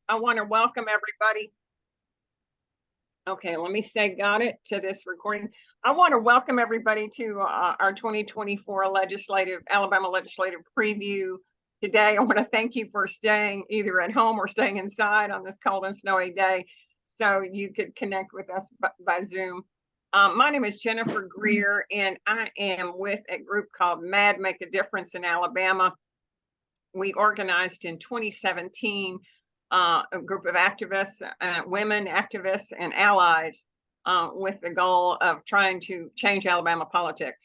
I want to welcome everybody. Okay, let me say got it to this recording. I want to welcome everybody to our 2024 Alabama legislative preview. Today, I want to thank you for staying either at home or staying inside on this cold and snowy day so you could connect with us by Zoom. My name is Jennifer Greer, and I am with a group called MAD Make a Difference in Alabama. We organized in 2017 a group of activists, women activists and allies with the goal of trying to change Alabama politics,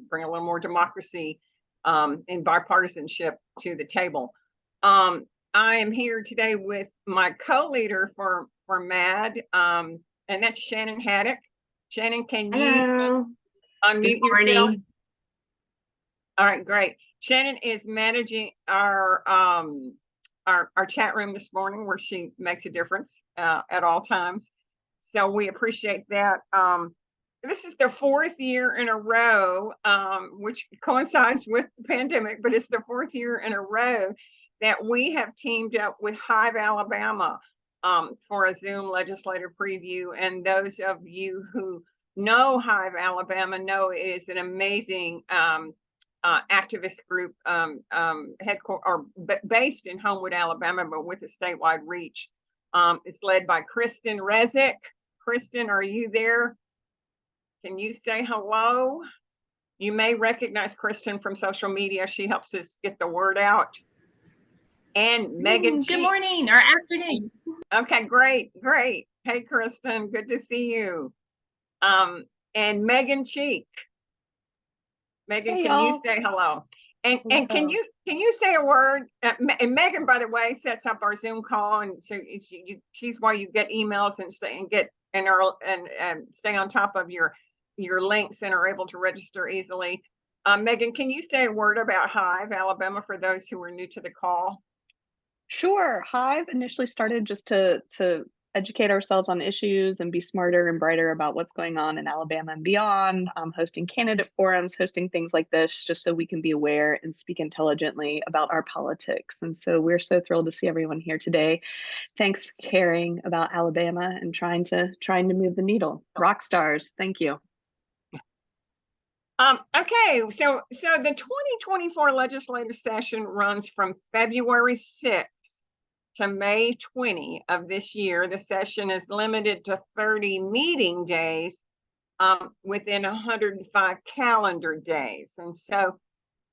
bring a little more democracy and bipartisanship to the table. I am here today with my co-leader for MAD, and that's Shannon Haddock. Shannon, can you unmute yourself? All right, great. Shannon is managing our chat room this morning, where she makes a difference at all times. So we appreciate that. This is the fourth year in a row, which coincides with the pandemic, but it's the fourth year in a row that we have teamed up with HIVE Alabama for a Zoom legislative preview. And those of you who know HIVE Alabama know it is an amazing activist group based in Homewood, Alabama, but with a statewide reach. It's led by Kristen Rezick. Kristen, are you there? Can you say hello? You may recognize Kristen from social media. She helps us get the word out. And Megan. Good morning or afternoon. Okay, great. Hey, Kristen, good to see you. And Megan Cheek. Megan, can you say hello? And can you say a word? And Megan, by the way, sets up our Zoom call, and so she's why you get emails and stay on top of your links and are able to register easily. Megan, can you say a word about HIVE Alabama for those who are new to the call? Sure. HIVE initially started just to educate ourselves on issues and be smarter and brighter about what's going on in Alabama and beyond, hosting candidate forums, hosting things like this, just so we can be aware and speak intelligently about our politics. And so we're so thrilled to see everyone here today. Thanks for caring about Alabama and trying to move the needle. Rock stars. Thank you. Okay, so the 2024 legislative session runs from February 6th to May 20 of this year. The session is limited to 30 meeting days within 105 calendar days. And so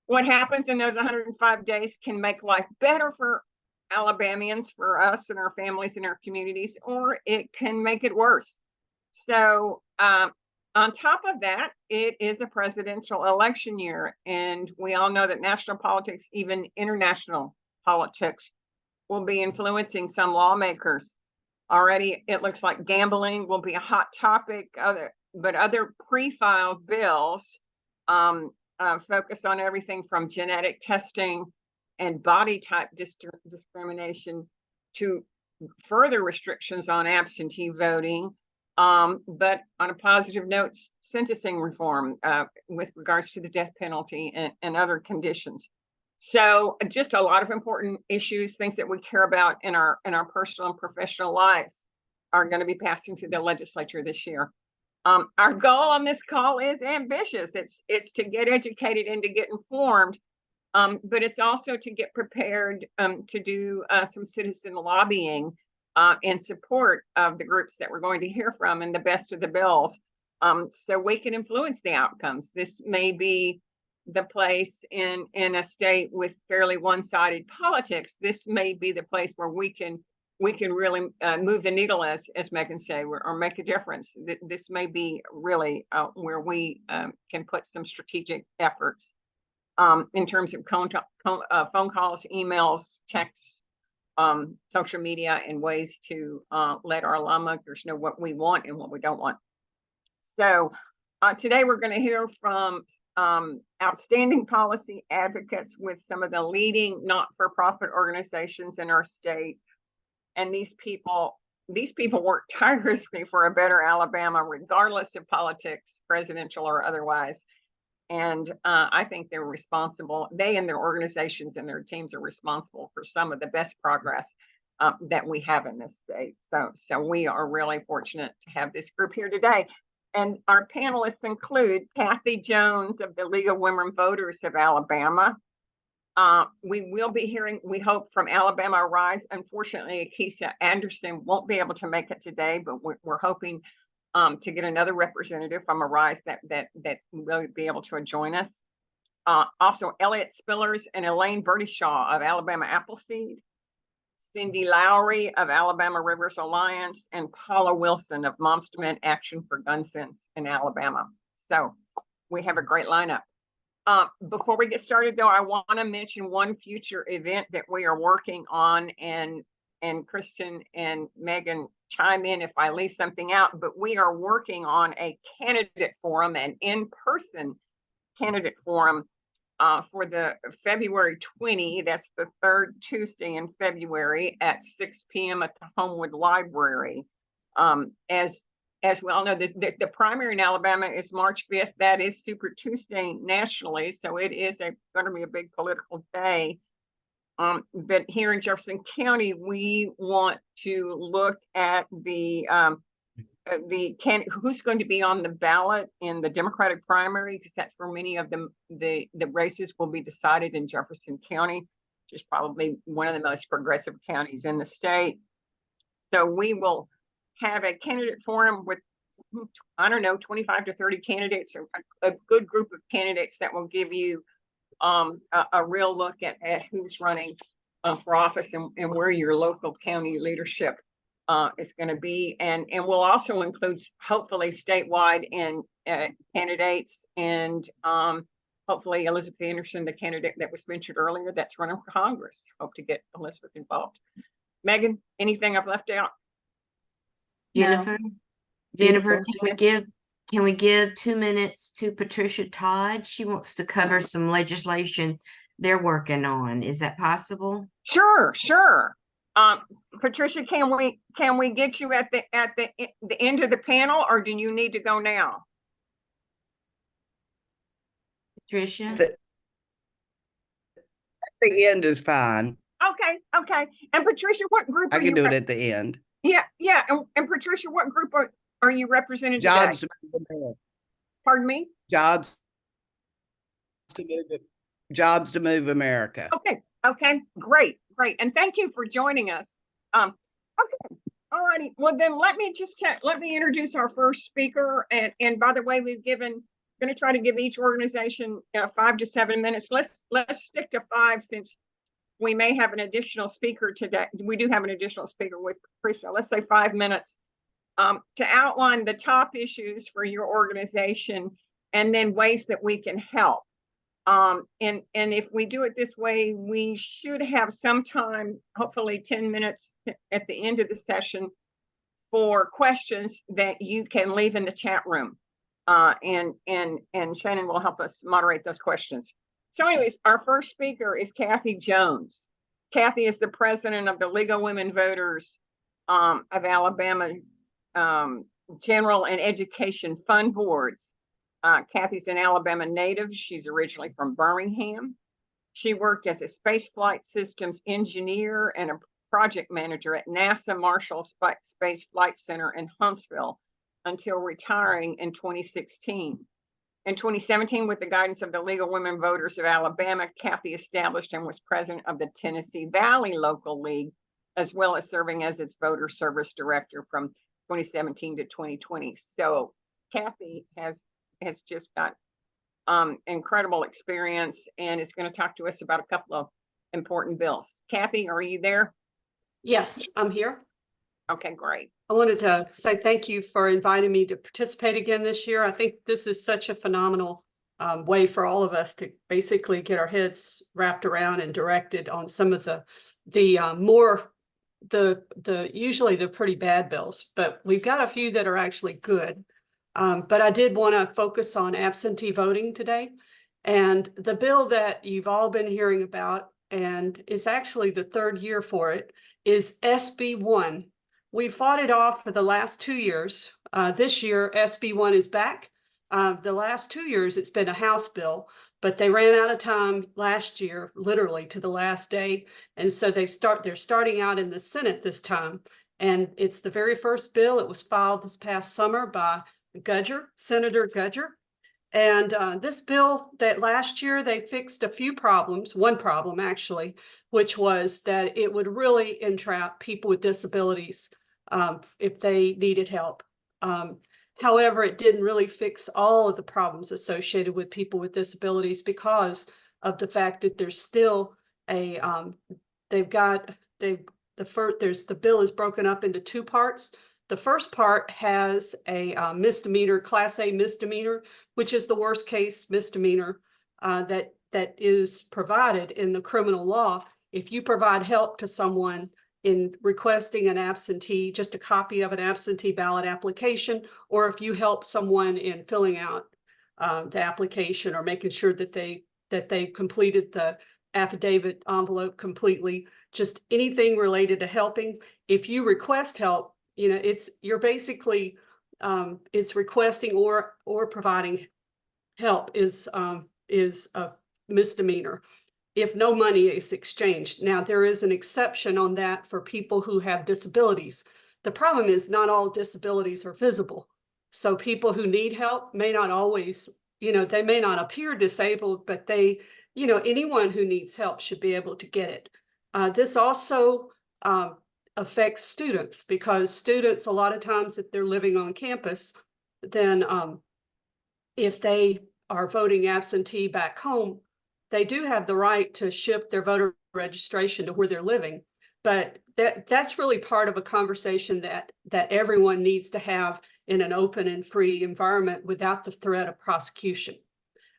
what happens in those 105 days can make life better for Alabamians, for us and our families and our communities, or it can make it worse. So on top of that, it is a presidential election year, and we all know that national politics, even international politics, will be influencing some lawmakers. Already, it looks like gambling will be a hot topic, but other pre-filed bills focus on everything from genetic testing and body type discrimination to further restrictions on absentee voting. But on a positive note, sentencing reform with regards to the death penalty and other conditions. So just a lot of important issues, things that we care about in our personal and professional lives, are going to be passing through the legislature this year. Our goal on this call is ambitious. It's to get educated and to get informed, but it's also to get prepared to do some citizen lobbying in support of the groups that we're going to hear from and the best of the bills, so we can influence the outcomes. This may be the place in a state with fairly one-sided politics. This may be the place where we can really move the needle, as Megan said, or make a difference. This may be really where we can put some strategic efforts in terms of phone calls, emails, texts, social media, and ways to let our lawmakers know what we want and what we don't want. So today we're going to hear from outstanding policy advocates with some of the leading not-for-profit organizations in our state. And these people work tirelessly for a better Alabama, regardless of politics, presidential or otherwise. And I think they're responsible. They and their organizations and their teams are responsible for some of the best progress that we have in this state. So we are really fortunate to have this group here today. And our panelists include Kathy Jones of the League of Women Voters of Alabama. We will be hearing, we hope, from Alabama Rise. Unfortunately, Keisha Anderson won't be able to make it today, but we're hoping to get another representative from Arise that will be able to join us. Also, Elliot Spillers and Elaine Burdeshaw of Alabama Appleseed, Cindy Lowry of Alabama Rivers Alliance, and Paula Wilson of Moms Demand Action for Gun Sense in Alabama. So we have a great lineup. Before we get started, though, I want to mention one future event that we are working on, and Christian and Megan chime in if I leave something out, but we are working on a candidate forum, an in-person candidate forum for the February 20, that's the third Tuesday in February at 6 p.m. at the Homewood Library. As we all know, the primary in Alabama is March 5th. That is Super Tuesday nationally, so it is going to be a big political day. But here in Jefferson County, we want to look at who's going to be on the ballot in the Democratic primary, because that's where many of the races will be decided in Jefferson County, which is probably one of the most progressive counties in the state. So we will have a candidate forum with, I don't know, 25 to 30 candidates, or a good group of candidates that will give you a real look at who's running for office and where your local county leadership is going to be. And we'll also include, hopefully, statewide and candidates, and hopefully Elizabeth Anderson, the candidate that was mentioned earlier, that's running for Congress. Hope to get Elizabeth involved. Megan, anything I've left out? Jennifer, can we give 2 minutes to Patricia Todd? She wants to cover some legislation they're working on. Is that possible? Sure. Patricia, can we get you at the end of the panel, or do you need to go now? Patricia? The end is fine. Okay. And Patricia, what group I can do it at the end. Yeah. And Patricia, what group are you representing Jobs today? to move America. Pardon me? Jobs to move America. Okay. Great. And thank you for joining us. Okay. All righty. Well, then let me introduce our first speaker. And by the way, going to try to give each organization 5 to 7 minutes. Let's stick to 5, since we may have an additional speaker today. We do have an additional speaker with Patricia. Let's say 5 minutes to outline the top issues for your organization, and then ways that we can help. And if we do it this way, we should have some time, hopefully 10 minutes at the end of the session, for questions that you can leave in the chat room. And Shannon will help us moderate those questions. So anyways, our first speaker is Kathy Jones. Kathy is the president of the League of Women Voters of Alabama General and Education Fund Boards. Kathy's an Alabama native. She's originally from Birmingham. She worked as a space flight systems engineer and a project manager at NASA Marshall Space Flight Center in Huntsville until retiring in 2016. In 2017, with the guidance of the League of Women Voters of Alabama, Kathy established and was president of the Tennessee Valley Local League, as well as serving as its voter service director from 2017 to 2020. So Kathy has just got incredible experience and is going to talk to us about a couple of important bills. Kathy, are you there? Yes, I'm here. Okay, great. I wanted to say thank you for inviting me to participate again this year. I think this is such a phenomenal way for all of us to basically get our heads wrapped around and directed on some of the usually the pretty bad bills, but we've got a few that are actually good. But I did want to focus on absentee voting today, and the bill that you've all been hearing about, and is actually the third year for it, is SB 1. We fought it off for the last 2 years. This year, SB 1 is back. The last 2 years, it's been a House bill, but they ran out of time last year, literally to the last day. And so they're starting out in the Senate this time. And it's the very first bill. It was filed this past summer by Senator Gudger. And this bill that last year they fixed a few problems, one problem actually, which was that it would really entrap people with disabilities if they needed help. However, it didn't really fix all of the problems associated with people with disabilities because of the fact that there's still a the bill is broken up into two parts. The first part has a misdemeanor, Class A misdemeanor, which is the worst case misdemeanor that is provided in the criminal law. If you provide help to someone in requesting an absentee, just a copy of an absentee ballot application, or if you help someone in filling out the application or making sure that they completed the affidavit envelope completely, just anything related to helping. If you request help, you're basically it's requesting or providing help is a misdemeanor if no money is exchanged. Now, there is an exception on that for people who have disabilities. The problem is not all disabilities are visible. So people who need help may not always, they may not appear disabled, but anyone who needs help should be able to get it. This also affects students, because students, a lot of times, if they're living on campus, then if they are voting absentee back home, they do have the right to shift their voter registration to where they're living. But that's really part of a conversation that everyone needs to have in an open and free environment without the threat of prosecution.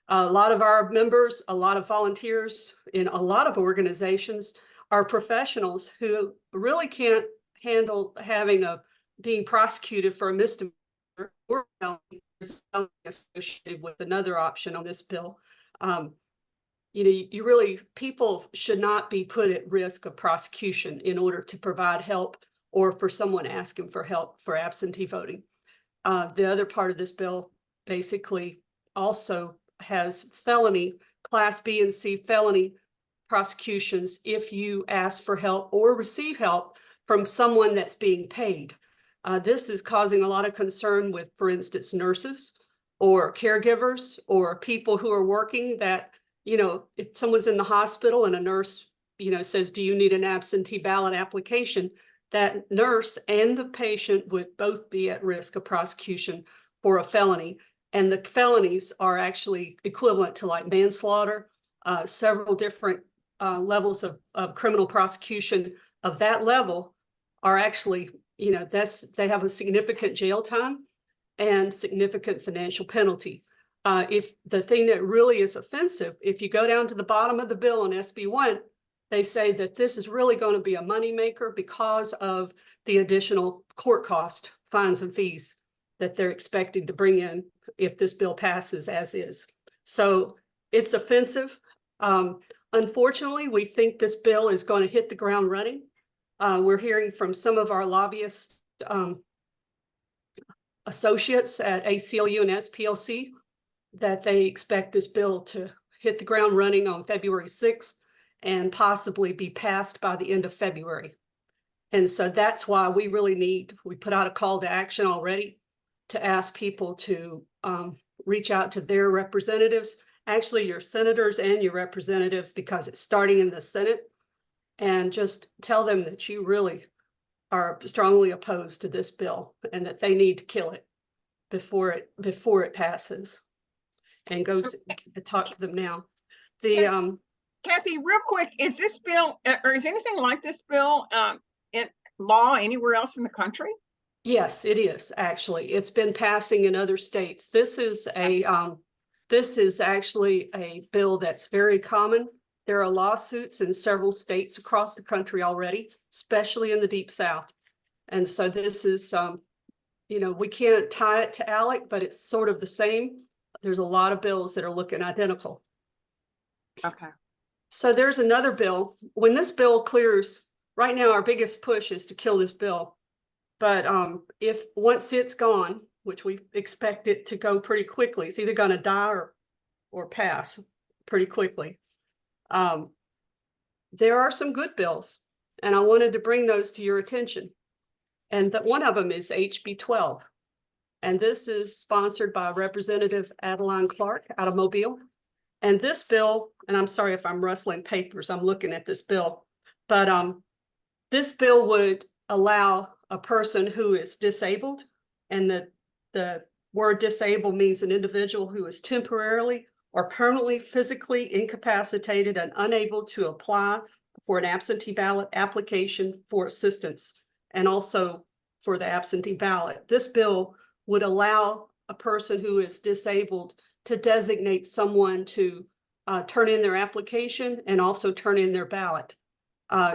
A lot of our members, a lot of volunteers in a lot of organizations are professionals who really can't handle being prosecuted for a misdemeanor or associated with another option on this bill. People should not be put at risk of prosecution in order to provide help or for someone asking for help for absentee voting. The other part of this bill basically also has felony, Class B and C felony prosecutions if you ask for help or receive help from someone that's being paid. This is causing a lot of concern with, for instance, nurses or caregivers or people who are working that, if someone's in the hospital and a nurse, says, do you need an absentee ballot application? That nurse and the patient would both be at risk of prosecution for a felony. And the felonies are actually equivalent to like manslaughter, several different levels of criminal prosecution of that level are actually, they have a significant jail time and significant financial penalty. If the thing that really is offensive, if you go down to the bottom of the bill on SB1, they say that this is really going to be a moneymaker because of the additional court cost, fines and fees that they're expected to bring in if this bill passes as is. So it's offensive. Unfortunately, we think this bill is going to hit the ground running. We're hearing from some of our lobbyist associates at ACLU and SPLC that they expect this bill to hit the ground running on February 6th and possibly be passed by the end of February. And so that's why we put out a call to action already to ask people to reach out to their representatives, actually your senators and your representatives, because it's starting in the Senate, and just tell them that you really are strongly opposed to this bill and that they need to kill it before it passes. And goes to talk to them now. Kathy, real quick, is this bill or is anything like this bill in law anywhere else in the country? Yes, it is actually. It's been passing in other states. This is actually a bill that's very common. There are lawsuits in several states across the country already, especially in the Deep South. And so this is, we can't tie it to ALEC, but it's sort of the same. There's a lot of bills that are looking identical. Okay. So there's another bill. When this bill clears, right now our biggest push is to kill this bill. But if once it's gone, which we expect it to go pretty quickly, it's either going to die or pass. pretty quickly. There are some good bills, and I wanted to bring those to your attention. And that one of them is HB 12. And this is sponsored by Representative Adeline Clark out of Mobile. And this bill, and I'm sorry if I'm rustling papers, I'm looking at this bill, but this bill would allow a person who is disabled, and the word disabled means an individual who is temporarily or permanently physically incapacitated and unable to apply for an absentee ballot application for assistance, and also for the absentee ballot. This bill would allow a person who is disabled to designate someone to turn in their application and also turn in their ballot.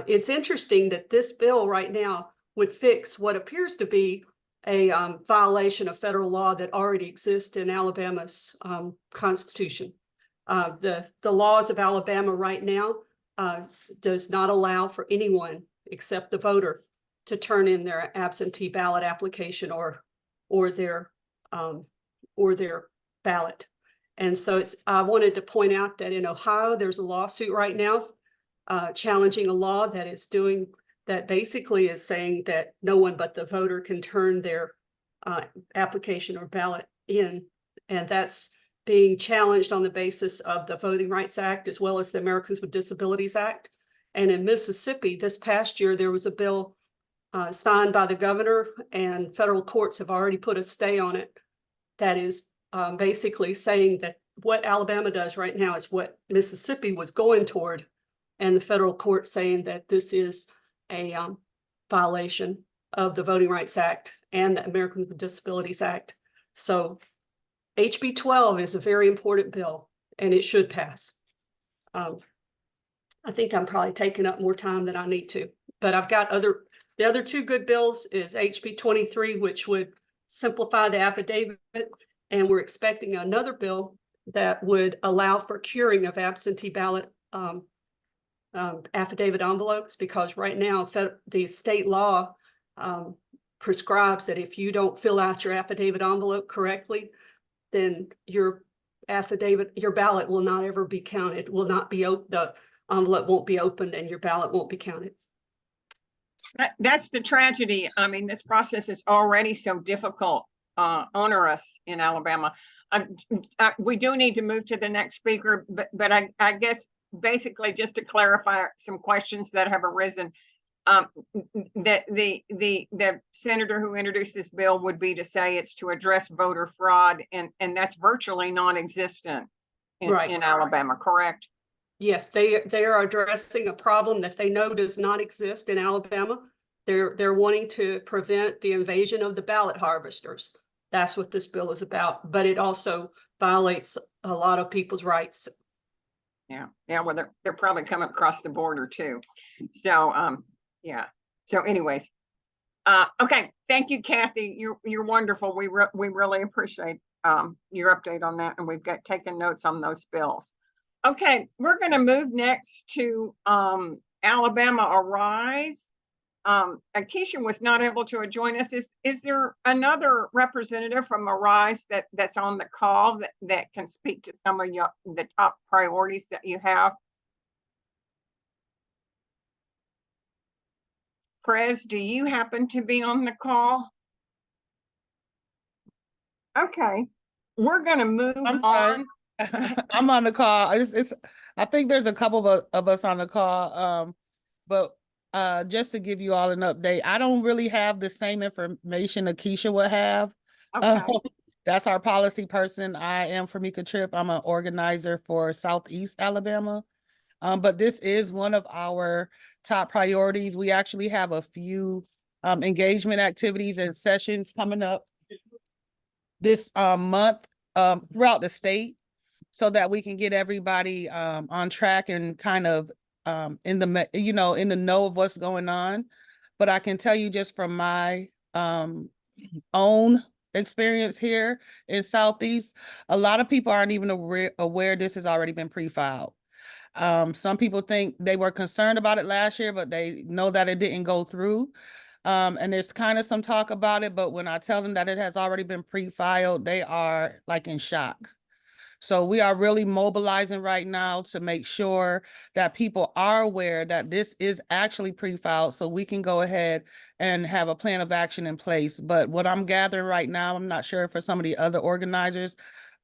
It's interesting that this bill right now would fix what appears to be a violation of federal law that already exists in Alabama's Constitution. The laws of Alabama right now does not allow for anyone except the voter to turn in their absentee ballot application or their ballot. And so I wanted to point out that in Ohio, there's a lawsuit right now challenging a law that basically is saying that no one but the voter can turn their application or ballot in. And that's being challenged on the basis of the Voting Rights Act, as well as the Americans with Disabilities Act. And in Mississippi, this past year, there was a bill signed by the governor, and federal courts have already put a stay on it. That is basically saying that what Alabama does right now is what Mississippi was going toward, and the federal court saying that this is a violation of the Voting Rights Act and the Americans with Disabilities Act. So HB 12 is a very important bill, and it should pass. I think I'm probably taking up more time than I need to, but I've got the other two good bills is HB 23, which would simplify the affidavit, and we're expecting another bill that would allow for curing of absentee ballot affidavit envelopes, because right now the state law prescribes that if you don't fill out your affidavit envelope correctly, then your ballot will not ever be counted, will not be the envelope won't be opened, and your ballot won't be counted. That's the tragedy. I mean, this process is already so difficult, onerous in Alabama. We do need to move to the next speaker, but I guess basically just to clarify some questions that have arisen, that the senator who introduced this bill would be to say it's to address voter fraud, and that's virtually non-existent in Alabama, correct? Yes, they are addressing a problem that they know does not exist in Alabama. They're wanting to prevent the invasion of the ballot harvesters. That's what this bill is about, but it also violates a lot of people's rights. Yeah, well, they're probably coming across the border too. So yeah. So anyways, okay, thank you, Kathy. You're wonderful. We really appreciate your update on that, and we've taken notes on those bills. Okay, we're going to move next to Alabama Arise. Akeisha was not able to join us. Is there another representative from Arise that's on the call that can speak to some of the top priorities that you have? Prez, do you happen to be on the call? Okay, we're going to move on. I'm on the call. I think there's a couple of us on the call, but just to give you all an update, I don't really have the same information Akeisha would have. Okay. That's our policy person. I am Famika Tripp. I'm an organizer for Southeast Alabama. But this is one of our top priorities. We actually have a few engagement activities and sessions coming up this month throughout the state, so that we can get everybody on track and kind of in the know of what's going on. But I can tell you just from my own experience here in Southeast, a lot of people aren't even aware this has already been pre-filed. Some people think they were concerned about it last year, but they know that it didn't go through. And there's kind of some talk about it, but when I tell them that it has already been pre-filed, they are like in shock. So we are really mobilizing right now to make sure that people are aware that this is actually pre-filed, so we can go ahead and have a plan of action in place. But what I'm gathering right now, I'm not sure for some of the other organizers,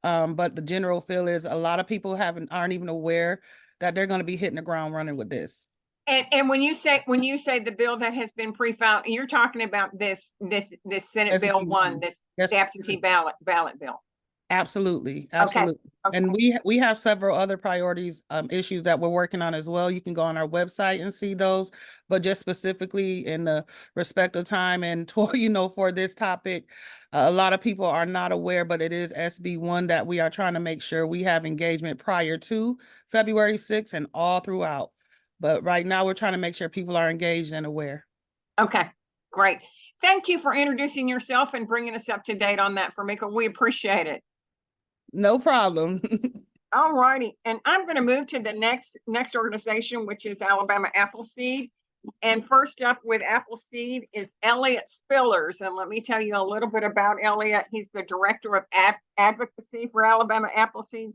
but the general feel is a lot of people aren't even aware that they're going to be hitting the ground running with this. And when you say the bill that has been pre-filed, you're talking about this Senate Bill SB 1, 1. this Yes. absentee ballot bill. Absolutely, absolutely. Okay. And we have several other priorities, issues that we're working on as well. You can go on our website and see those, but just specifically in the respect of time and for this topic, a lot of people are not aware, but it is SB 1 that we are trying to make sure we have engagement prior to February 6th and all throughout. But right now we're trying to make sure people are engaged and aware. Okay, great. Thank you for introducing yourself and bringing us up to date on that, Famika. We appreciate it. No problem. All righty, and I'm going to move to the next organization, which is Alabama Appleseed. And first up with Appleseed is Elliot Spillers. And let me tell you a little bit about Elliot. He's the Director of Advocacy for Alabama Appleseed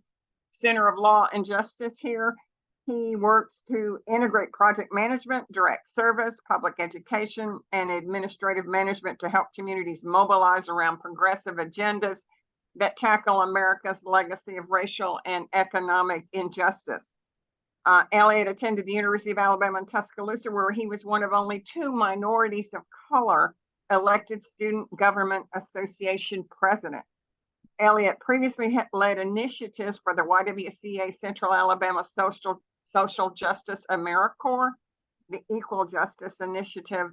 Center of Law and Justice here. He works to integrate project management, direct service, public education, and administrative management to help communities mobilize around progressive agendas that tackle America's legacy of racial and economic injustice. Elliot attended the University of Alabama in Tuscaloosa, where he was one of only 2 minorities of color elected Student Government Association president. Elliot previously led initiatives for the YWCA Central Alabama Social Justice AmeriCorps, the Equal Justice Initiative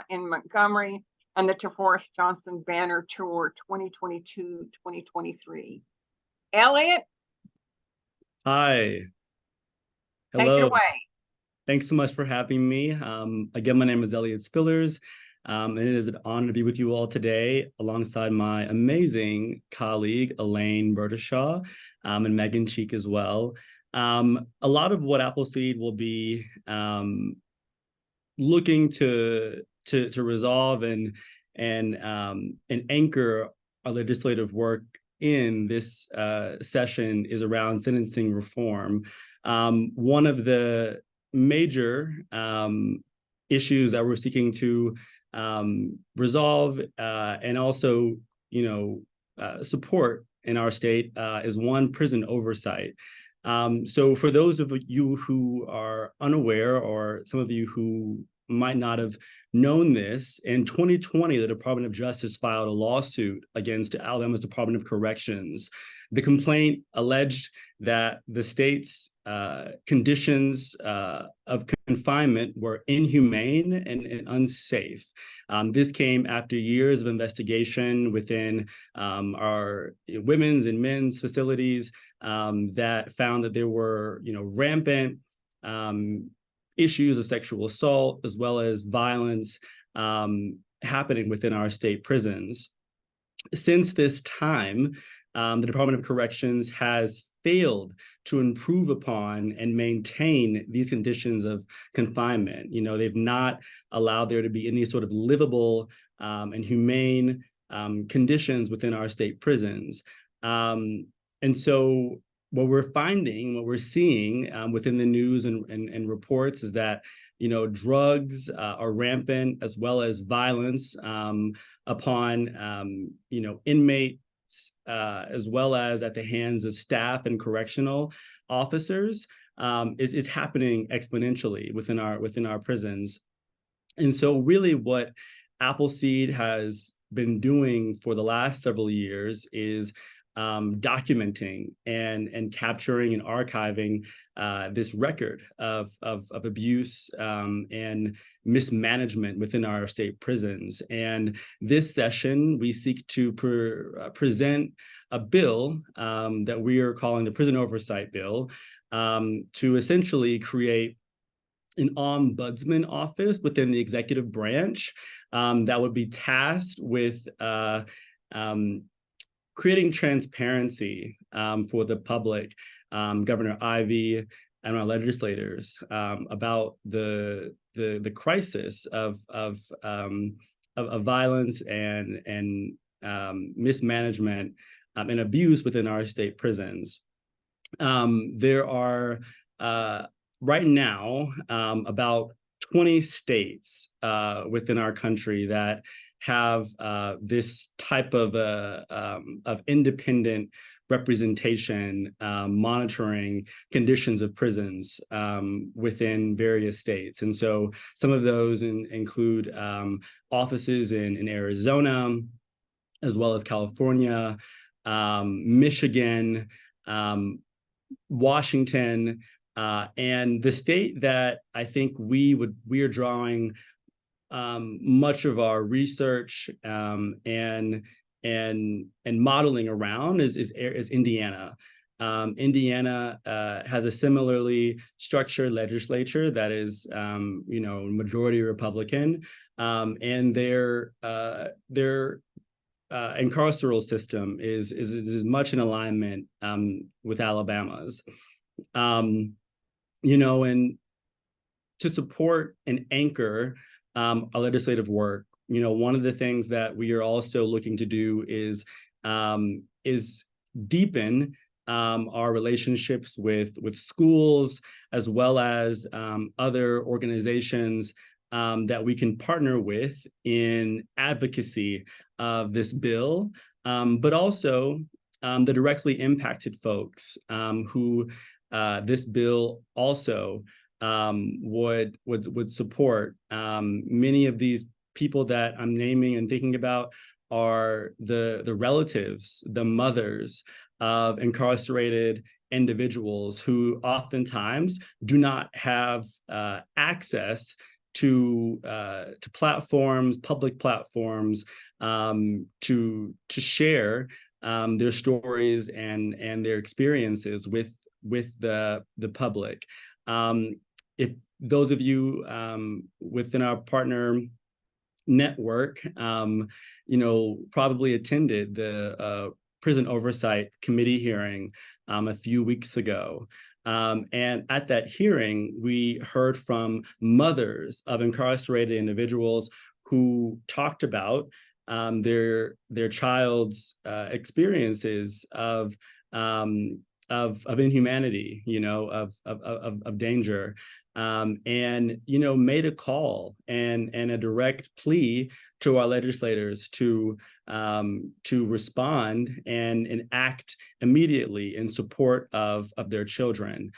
in Montgomery, and the DeForest Johnson Banner Tour 2022-2023. Elliot? Hi. Take it Hello. away. Thanks so much for having me. Again, my name is Elliot Spillers, and it is an honor to be with you all today alongside my amazing colleague, Elaine Burdeshaw, and Megan Cheek as well. A lot of what Appleseed will be looking to resolve and anchor our legislative work in this session is around sentencing reform. One of the major issues that we're seeking to resolve and also, support in our state is one, prison oversight. So for those of you who are unaware, or some of you who might not have known this, in 2020, the Department of Justice filed a lawsuit against Alabama's Department of Corrections. The complaint alleged that the state's conditions of confinement were inhumane and unsafe. This came after years of investigation within our women's and men's facilities that found that there were, rampant issues of sexual assault as well as violence happening within our state prisons. Since this time, the Department of Corrections has failed to improve upon and maintain these conditions of confinement. They've not allowed there to be any sort of livable and humane conditions within our state prisons. And so what we're finding, what we're seeing within the news and reports is that, drugs are rampant, as well as violence upon, inmates, as well as at the hands of staff and correctional officers, is happening exponentially within our prisons. And so really what Appleseed has been doing for the last several years is documenting and capturing and archiving this record of abuse and mismanagement within our state prisons. And this session, we seek to present a bill that we are calling the Prison Oversight Bill to essentially create an ombudsman office within the executive branch that would be tasked with creating transparency for the public, Governor Ivey and our legislators about the crisis of violence and mismanagement and abuse within our state prisons. there are right now about 20 states within our country that have this type of independent representation monitoring conditions of prisons within various states. And so some of those include offices in Arizona, as well as California, Michigan, Washington, and the state that I think we are drawing much of our research and modeling around is Indiana. Indiana has a similarly structured legislature that is, majority Republican, and their carceral system is much in alignment with Alabama's. And to support and anchor our legislative work, one of the things that we are also looking to do is deepen our relationships with schools, as well as other organizations that we can partner with in advocacy of this bill, but also the directly impacted folks who this bill also would support. Many of these people that I'm naming and thinking about are the relatives, the mothers of incarcerated individuals who oftentimes do not have access to platforms, public platforms, to share their stories and their experiences with the public. If those of you within our partner network, probably attended the Prison Oversight Committee hearing a few weeks ago. And at that hearing, we heard from mothers of incarcerated individuals who talked about their child's experiences of inhumanity, of danger, and made a call and a direct plea to our legislators to respond and act immediately in support of their children.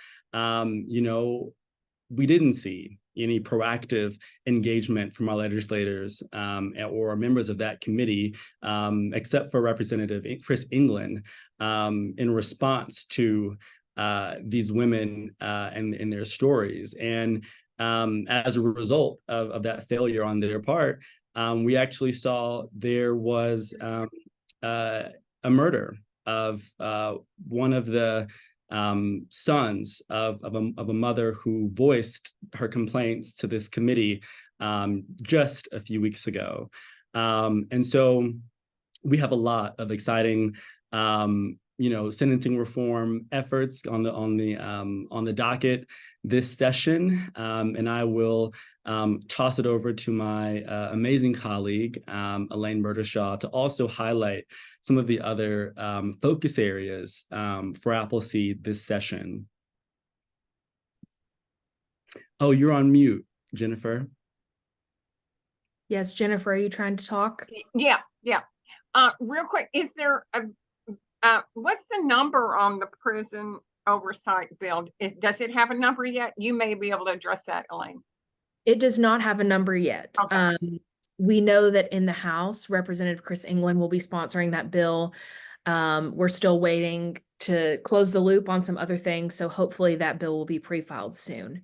We didn't see any proactive engagement from our legislators or members of that committee, except for Representative Chris England, in response to these women and their stories. And as a result of that failure on their part, we actually saw there was a murder of one of the sons of a mother who voiced her complaints to this committee just a few weeks ago. And so we have a lot of exciting sentencing reform efforts on the docket this session, and I will toss it over to my amazing colleague, Elaine Burdeshaw, to also highlight some of the other focus areas for Appleseed this session. Oh, you're on mute, Jennifer. Yes, Jennifer, are you trying to talk? Yeah. Real quick, is there what's the number on the prison oversight bill? Does it have a number yet? You may be able to address that, Elaine. It does not have a number yet. Okay. We know that in the House, Representative Chris England will be sponsoring that bill. We're still waiting to close the loop on some other things, so hopefully that bill will be pre-filed soon.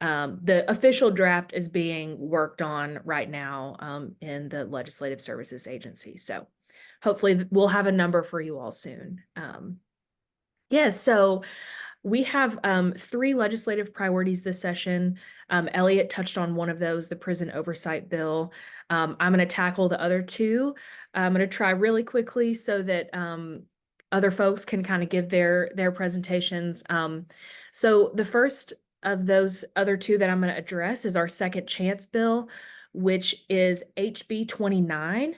The official draft is being worked on right now in the Legislative Services Agency, so hopefully we'll have a number for you all soon. So we have 3 legislative priorities this session. Elliot touched on one of those, the prison oversight bill. I'm going to tackle the other 2. I'm going to try really quickly so that other folks can kind of give their presentations. So the first of those other 2 that I'm going to address is our second chance bill, which is HB 29.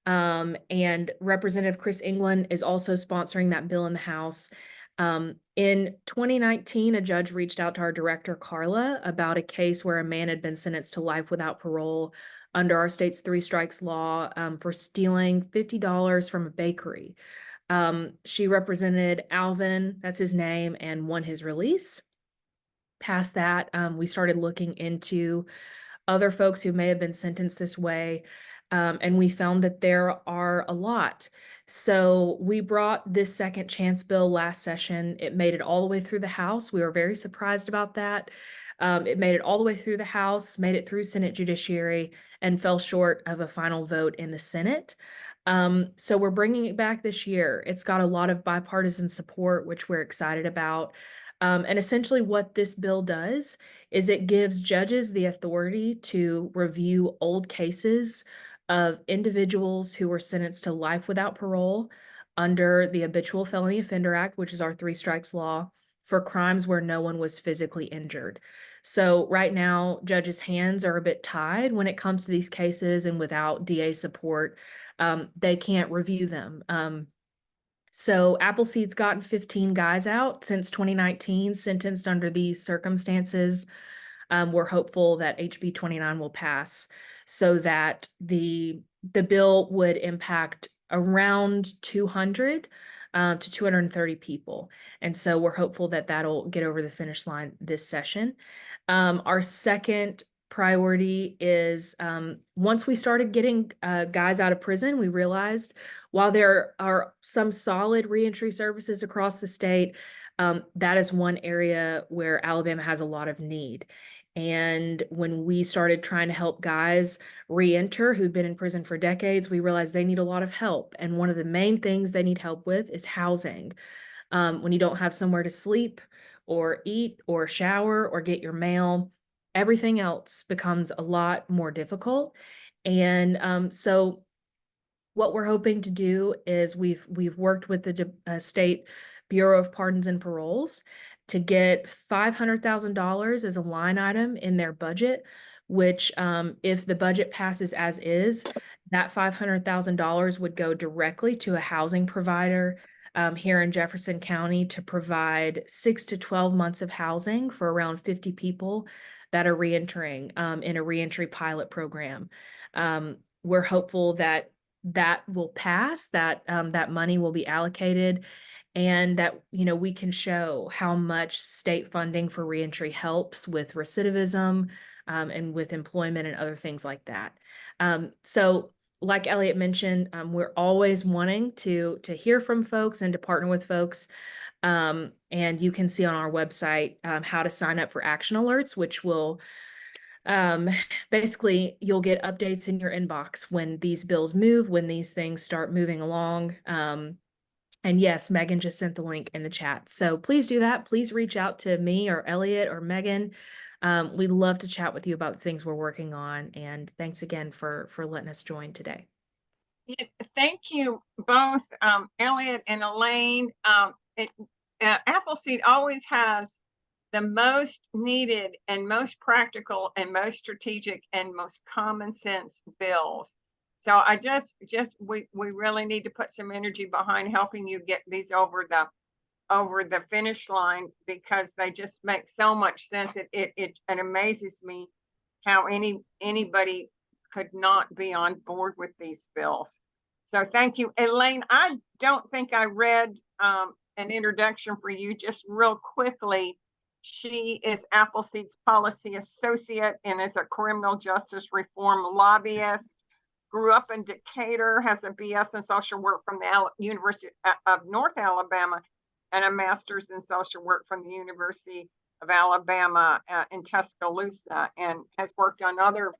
And Representative Chris England is also sponsoring that bill in the House. In 2019, a judge reached out to our director, Carla, about a case where a man had been sentenced to life without parole under our state's 3 strikes law for stealing $50 from a bakery. She represented Alvin, that's his name, and won his release. Past that, we started looking into other folks who may have been sentenced this way, and we found that there are a lot. So we brought this second chance bill last session. It made it all the way through the House. We were very surprised about that. It made it all the way through the House, made it through Senate Judiciary, and fell short of a final vote in the Senate. So we're bringing it back this year. It's got a lot of bipartisan support, which we're excited about. And essentially what this bill does is it gives judges the authority to review old cases of individuals who were sentenced to life without parole under the Habitual Felony Offender Act, which is our 3 strikes law, for crimes where no one was physically injured. So right now, judges' hands are a bit tied when it comes to these cases, and without DA support, they can't review them. So Appleseed's gotten 15 guys out since 2019, sentenced under these circumstances. We're hopeful that HB 29 will pass so that the bill would impact around 200 to 230 people. And so we're hopeful that that'll get over the finish line this session. Our second priority is once we started getting guys out of prison, we realized while there are some solid reentry services across the state, that is one area where Alabama has a lot of need. And when we started trying to help guys reenter who'd been in prison for decades, we realized they need a lot of help. And one of the main things they need help with is housing. When you don't have somewhere to sleep or eat or shower or get your mail, everything else becomes a lot more difficult. And so what we're hoping to do is we've worked with the State Bureau of Pardons and Paroles to get $500,000 as a line item in their budget, which if the budget passes as is, that $500,000 would go directly to a housing provider here in Jefferson County to provide 6 to 12 months of housing for around 50 people that are reentering in a reentry pilot program. We're hopeful that that will pass, that that money will be allocated, and that we can show how much state funding for reentry helps with recidivism and with employment and other things like that. So like Elliot mentioned, we're always wanting to hear from folks and to partner with folks. And you can see on our website how to sign up for action alerts, which will basically you'll get updates in your inbox when these bills move, when these things start moving along. And yes, Megan just sent the link in the chat. So please do that. Please reach out to me or Elliot or Megan. We'd love to chat with you about the things we're working on. And thanks again for letting us join today. Yeah, thank you both, Elliot and Elaine. Appleseed always has the most needed and most practical and most strategic and most common sense bills. So I we really need to put some energy behind helping you get these over the finish line, because they just make so much sense. It amazes me how anybody could not be on board with these bills. So thank you, Elaine. I don't think I read an introduction for you. Just real quickly, she is Appleseed's policy associate and is a criminal justice reform lobbyist. Grew up in Decatur, has a BS in social work from the University of North Alabama and a master's in social work from the University of Alabama in Tuscaloosa, and has worked on other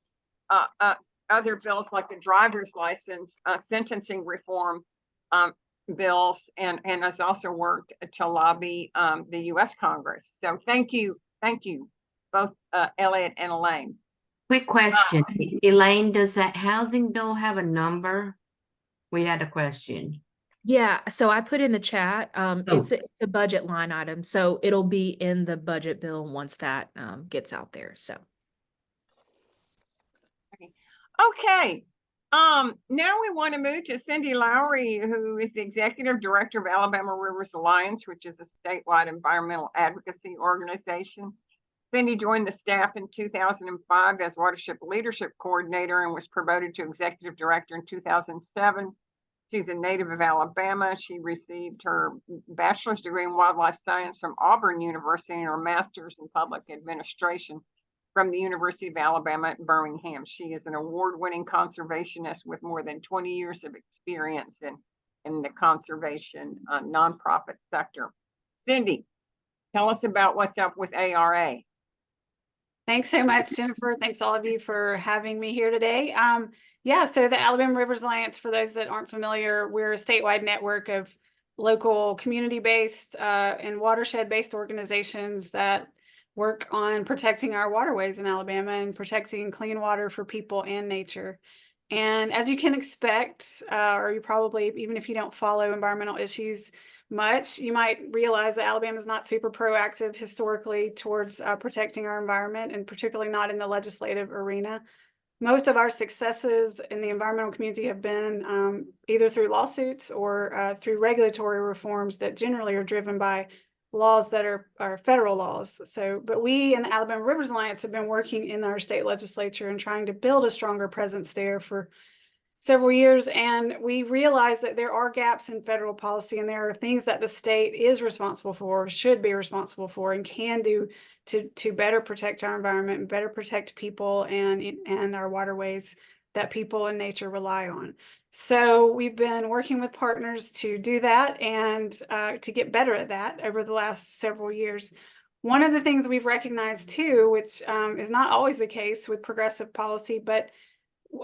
bills like the driver's license, sentencing reform bills, and has also worked to lobby the U.S. Congress. So thank you, both Elliot and Elaine. Quick question. Elaine, does that housing bill have a number? We had a question. Yeah, so I put in the chat, it's a budget line item, so it'll be in the budget bill once that gets out there. So Okay, Now we want to move to Cindy Lowry, who is the Executive Director of Alabama Rivers Alliance, which is a statewide environmental advocacy organization. Cindy joined the staff in 2005 as Watershed Leadership Coordinator and was promoted to Executive Director in 2007. She's a native of Alabama. She received her bachelor's degree in wildlife science from Auburn University and her master's in public administration from the University of Alabama at Birmingham. She is an award-winning conservationist with more than 20 years of experience in the conservation nonprofit sector. Cindy, tell us about what's up with ARA. Thanks so much, Jennifer. Thanks all of you for having me here today. Yeah, so the Alabama Rivers Alliance, for those that aren't familiar, we're a statewide network of local community-based and watershed-based organizations that work on protecting our waterways in Alabama and protecting clean water for people and nature. And as you can expect, or you probably, even if you don't follow environmental issues much, you might realize that Alabama is not super proactive historically towards protecting our environment, and particularly not in the legislative arena. Most of our successes in the environmental community have been either through lawsuits or through regulatory reforms that generally are driven by laws that are federal laws. So, but we in the Alabama Rivers Alliance have been working in our state legislature and trying to build a stronger presence there for several years. And we realize that there are gaps in federal policy, and there are things that the state is responsible for, should be responsible for, and can do to better protect our environment and better protect people and our waterways that people and nature rely on. So we've been working with partners to do that and to get better at that over the last several years. One of the things we've recognized too, which is not always the case with progressive policy, but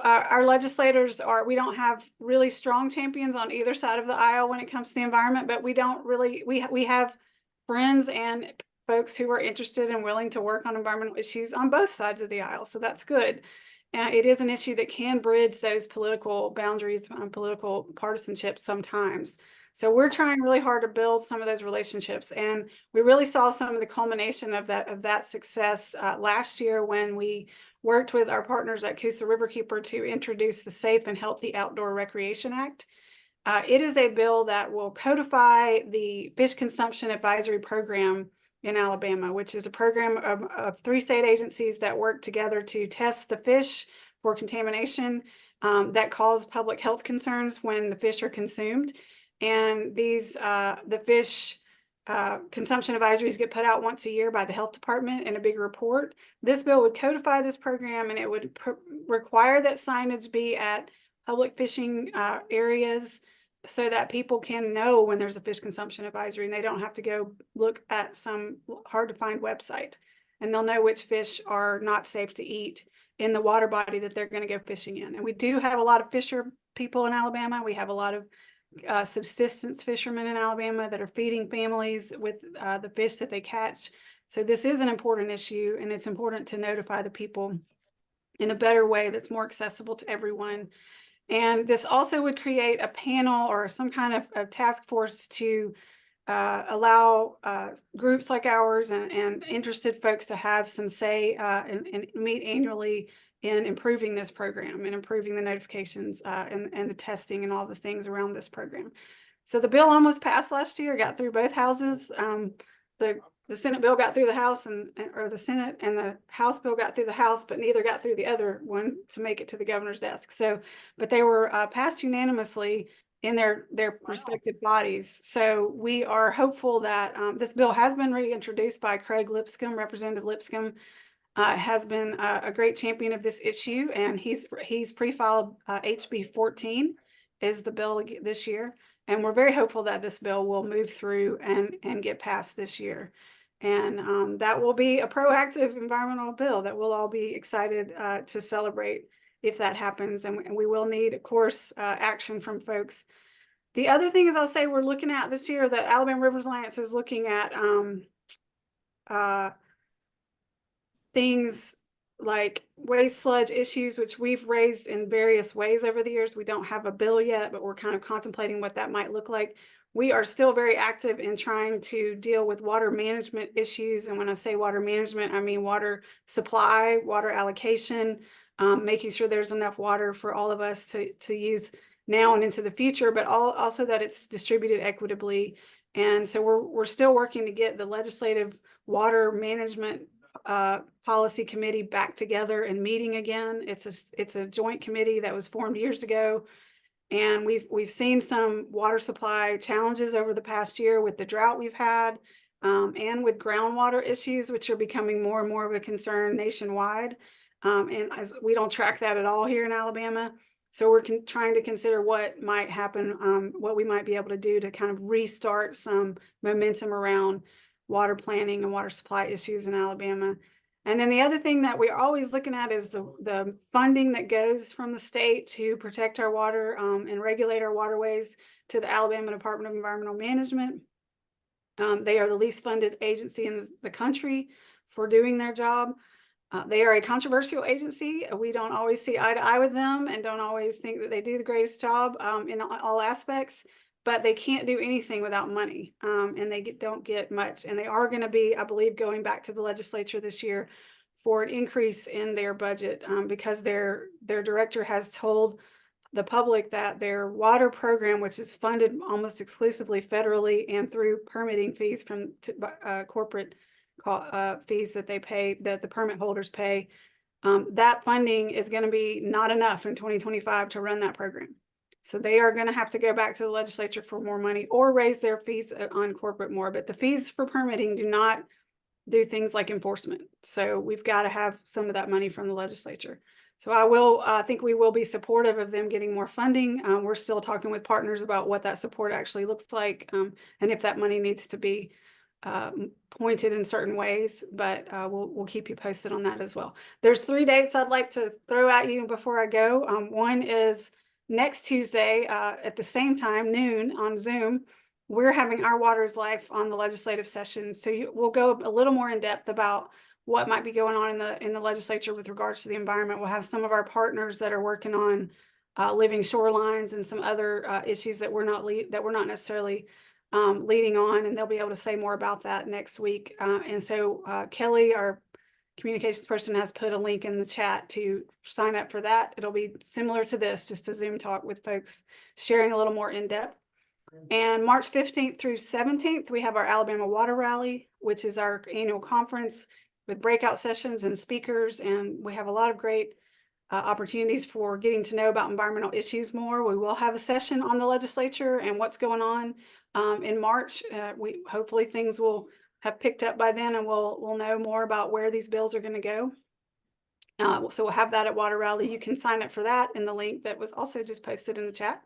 our legislators we don't have really strong champions on either side of the aisle when it comes to the environment, but we don't really, we have friends and folks who are interested and willing to work on environmental issues on both sides of the aisle. So that's good. It is an issue that can bridge those political boundaries and political partisanship sometimes. So we're trying really hard to build some of those relationships. And we really saw some of the culmination of that success last year when we worked with our partners at Coosa Riverkeeper to introduce the Safe and Healthy Outdoor Recreation Act. It is a bill that will codify the Fish Consumption Advisory Program in Alabama, which is a program of 3 state agencies that work together to test the fish for contamination that cause public health concerns when the fish are consumed. And these, the fish consumption advisories get put out once a year by the health department in a big report. This bill would codify this program, and it would require that signage be at public fishing areas so that people can know when there's a fish consumption advisory and they don't have to go look at some hard to find website, and they'll know which fish are not safe to eat in the water body that they're going to go fishing in. And we do have a lot of fisher people in Alabama. We have a lot of subsistence fishermen in Alabama that are feeding families with the fish that they catch. So this is an important issue, and it's important to notify the people in a better way that's more accessible to everyone. And this also would create a panel or some kind of a task force to allow groups like ours and interested folks to have some say and meet annually in improving this program and improving the notifications and the testing and all the things around this program. So the bill almost passed last year, got through both houses. The Senate bill got through the House or the Senate, and the House bill got through the House, but neither got through the other one to make it to the governor's desk. So, but they were passed unanimously in their respective bodies. So we are hopeful that this bill has been reintroduced by Craig Lipscomb. Representative Lipscomb has been a great champion of this issue, and he's pre-filed HB 14 is the bill this year. And we're very hopeful that this bill will move through and get passed this year. And that will be a proactive environmental bill that we'll all be excited to celebrate if that happens. And we will need, of course, action from folks. The other thing is, I'll say we're looking at this year, the Alabama Rivers Alliance is looking at things like waste sludge issues, which we've raised in various ways over the years. We don't have a bill yet, but we're kind of contemplating what that might look like. We are still very active in trying to deal with water management issues. And when I say water management, I mean water supply, water allocation, making sure there's enough water for all of us to use now and into the future, but also that it's distributed equitably. And so we're still working to get the legislative water management policy committee back together and meeting again. It's a joint committee that was formed years ago. And we've seen some water supply challenges over the past year with the drought we've had, and with groundwater issues, which are becoming more and more of a concern nationwide. And as we don't track that at all here in Alabama. So we're trying to consider what might happen, what we might be able to do to kind of restart some momentum around water planning and water supply issues in Alabama. And then the other thing that we're always looking at is the funding that goes from the state to protect our water and regulate our waterways to the Alabama Department of Environmental Management. They are the least funded agency in the country for doing their job. They are a controversial agency. We don't always see eye to eye with them and don't always think that they do the greatest job in all aspects, but they can't do anything without money, and they don't get much. And they are going to be, I believe, going back to the legislature this year for an increase in their budget because their director has told the public that their water program, which is funded almost exclusively federally and through permitting fees from corporate fees that they pay, that the permit holders pay, that funding is going to be not enough in 2025 to run that program. So they are going to have to go back to the legislature for more money or raise their fees on corporate more. But the fees for permitting do not do things like enforcement. So we've got to have some of that money from the legislature. So I think we will be supportive of them getting more funding. We're still talking with partners about what that support actually looks like, and if that money needs to be pointed in certain ways, but we'll keep you posted on that as well. There's 3 dates I'd like to throw at you before I go. One is next Tuesday at the same time, noon, on Zoom. We're having Our Water is Life on the legislative session. So we'll go a little more in depth about what might be going on in the legislature with regards to the environment. We'll have some of our partners that are working on living shorelines and some other issues that we're not necessarily leading on, and they'll be able to say more about that next week. And so Kelly, our communications person, has put a link in the chat to sign up for that. It'll be similar to this, just a Zoom talk with folks sharing a little more in depth. And March 15th through 17th, we have our Alabama Water Rally, which is our annual conference with breakout sessions and speakers. And we have a lot of great opportunities for getting to know about environmental issues more. We will have a session on the legislature and what's going on in March. Hopefully things will have picked up by then, and we'll know more about where these bills are going to go. So we'll have that at Water Rally. You can sign up for that in the link that was also just posted in the chat.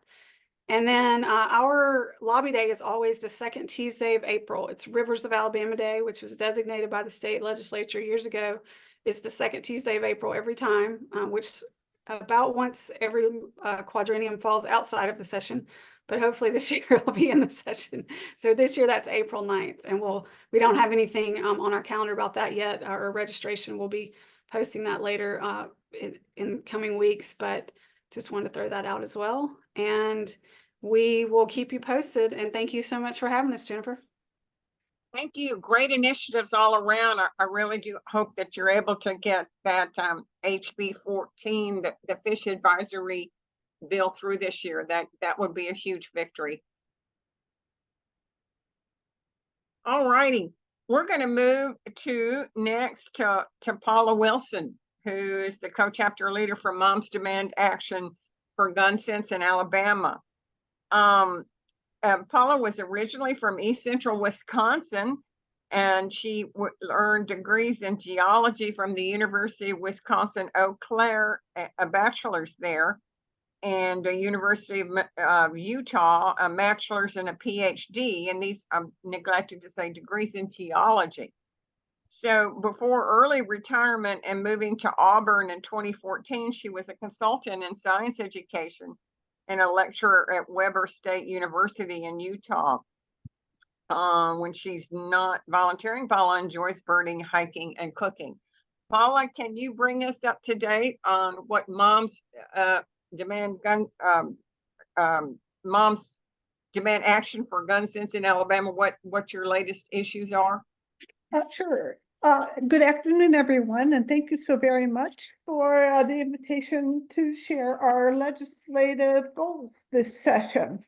And then our lobby day is always the second Tuesday of April. It's Rivers of Alabama Day, which was designated by the state legislature years ago. It's the second Tuesday of April every time, which about once every quadrennium falls outside of the session. But hopefully this year it'll be in the session. So this year that's April 9th. And we don't have anything on our calendar about that yet. Our registration will be posting that later in coming weeks, but just wanted to throw that out as well. And we will keep you posted. And thank you so much for having us, Jennifer. Thank you. Great initiatives all around. I really do hope that you're able to get that HB 14, the fish advisory bill, through this year. That would be a huge victory. All righty. We're going to move next to Paula Wilson, who is the co-chapter leader for Moms Demand Action for Gun Sense in Alabama. Paula was originally from East Central Wisconsin, and she earned degrees in geology from the University of Wisconsin-Eau Claire, a bachelor's there, and the University of Utah, a bachelor's and a PhD, and these, I'm neglected to say, degrees in geology. So before early retirement and moving to Auburn in 2014, she was a consultant in science education and a lecturer at Weber State University in Utah. When she's not volunteering, Paula enjoys birding, hiking, and cooking. Paula, can you bring us up to date on what Moms Demand Action for Gun Sense in Alabama, what your latest issues are? Sure. Good afternoon, everyone, and thank you so very much for the invitation to share our legislative goals this session.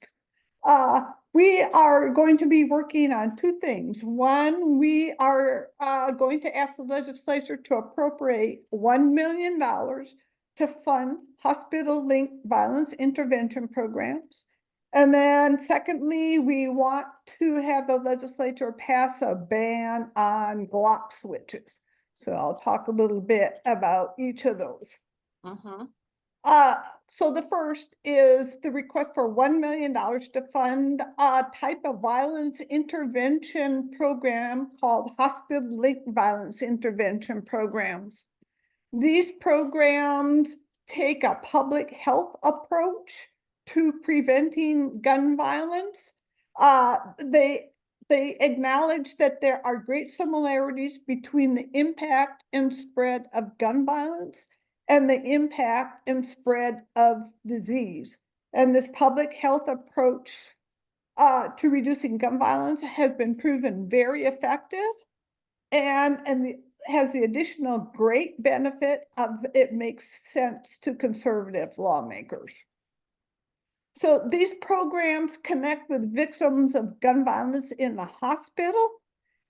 We are going to be working on two things. One, we are going to ask the legislature to appropriate $1 million to fund hospital-linked violence intervention programs. And then secondly, we want to have the legislature pass a ban on Glock switches. So I'll talk a little bit about each of those. Mhm. So the first is the request for $1 million to fund a type of violence intervention program called hospital-linked violence intervention programs. These programs take a public health approach to preventing gun violence. They acknowledge that there are great similarities between the impact and spread of gun violence and the impact and spread of disease. And this public health approach to reducing gun violence has been proven very effective and has the additional great benefit of it makes sense to conservative lawmakers. So these programs connect with victims of gun violence in the hospital,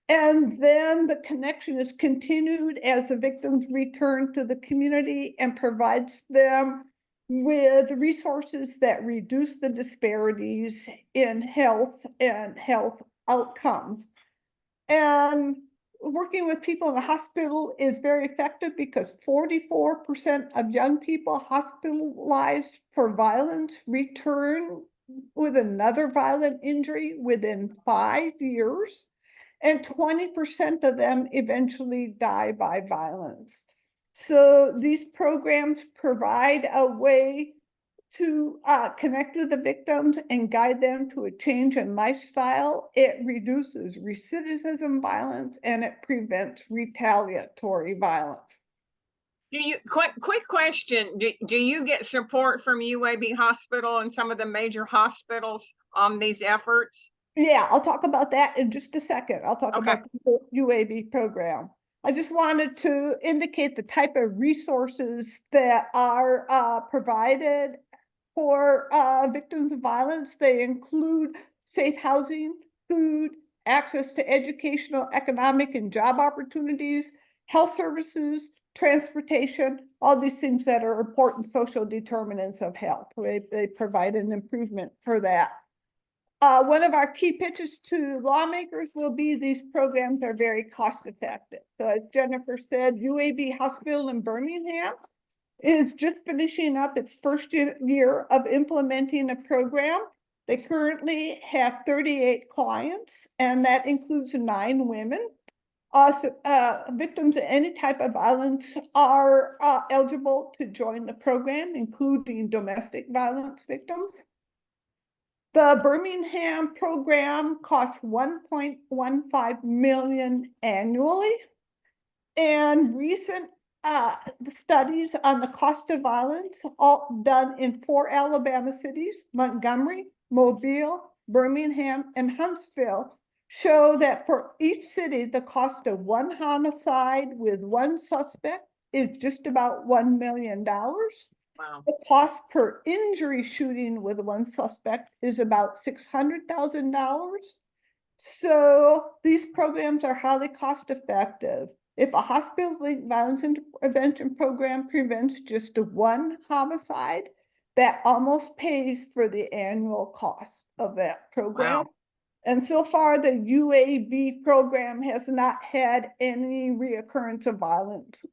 and then the connection is continued as the victims return to the community and provides them with resources that reduce the disparities in health and health outcomes. And working with people in the hospital is very effective because 44% of young people hospitalized for violence return with another violent injury within 5 years, and 20% of them eventually die by violence. So these programs provide a way to connect with the victims and guide them to a change in lifestyle. It reduces recidivism violence and it prevents retaliatory violence. Quick question, do you get support from UAB Hospital and some of the major hospitals on these efforts? Yeah, I'll talk about that in just a second. I'll talk about the UAB program. I just wanted to indicate the type of resources that are provided for victims of violence. They include safe housing, food, access to educational, economic, and job opportunities, health services, transportation, all these things that are important social determinants of health. They provide an improvement for that. One of our key pitches to lawmakers will be these programs are very cost effective. So as Jennifer said, UAB Hospital in Birmingham is just finishing up its first year of implementing a program. They currently have 38 clients, and that includes 9 women. Victims of any type of violence are eligible to join the program, including domestic violence victims. The Birmingham program costs $1.15 million annually, and recent the studies on the cost of violence, all done in 4 Alabama cities, Montgomery, Mobile, Birmingham, and Huntsville, show that for each city, the cost of 1 homicide with 1 suspect is just about $1 million. Wow. The cost per injury shooting with 1 suspect is about $600,000. So these programs are highly cost effective. If a hospital-linked violence intervention program prevents just 1 homicide, that almost pays for the annual cost of that program. Wow. And so far, the UAB program has not had any reoccurrence of violence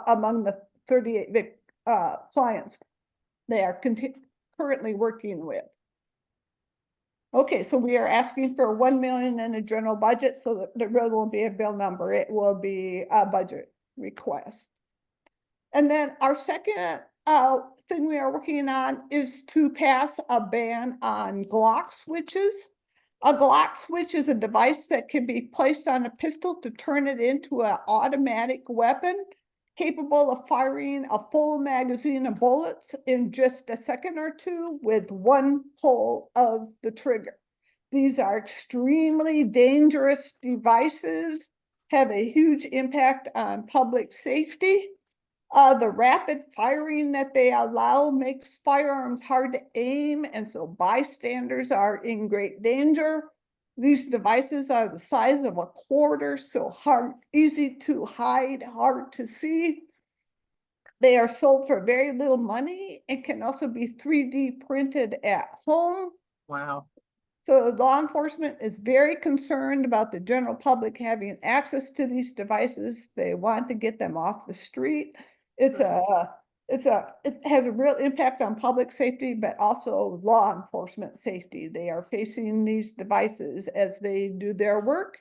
among the 38 clients they are currently working with. Okay, so we are asking for $1 million in a general budget, so that there really won't be a bill number. It will be a budget request. And then our second thing we are working on is to pass a ban on Glock switches. A Glock switch is a device that can be placed on a pistol to turn it into an automatic weapon capable of firing a full magazine of bullets in just a second or 2 with 1 pull of the trigger. These are extremely dangerous devices have a huge impact on public safety. The rapid firing that they allow makes firearms hard to aim, and so bystanders are in great danger. These devices are the size of a quarter, so easy to hide, hard to see. They are sold for very little money and can also be 3D printed at home. Wow. So law enforcement is very concerned about the general public having access to these devices. They want to get them off the street. It has a real impact on public safety, but also law enforcement safety. They are facing these devices as they do their work.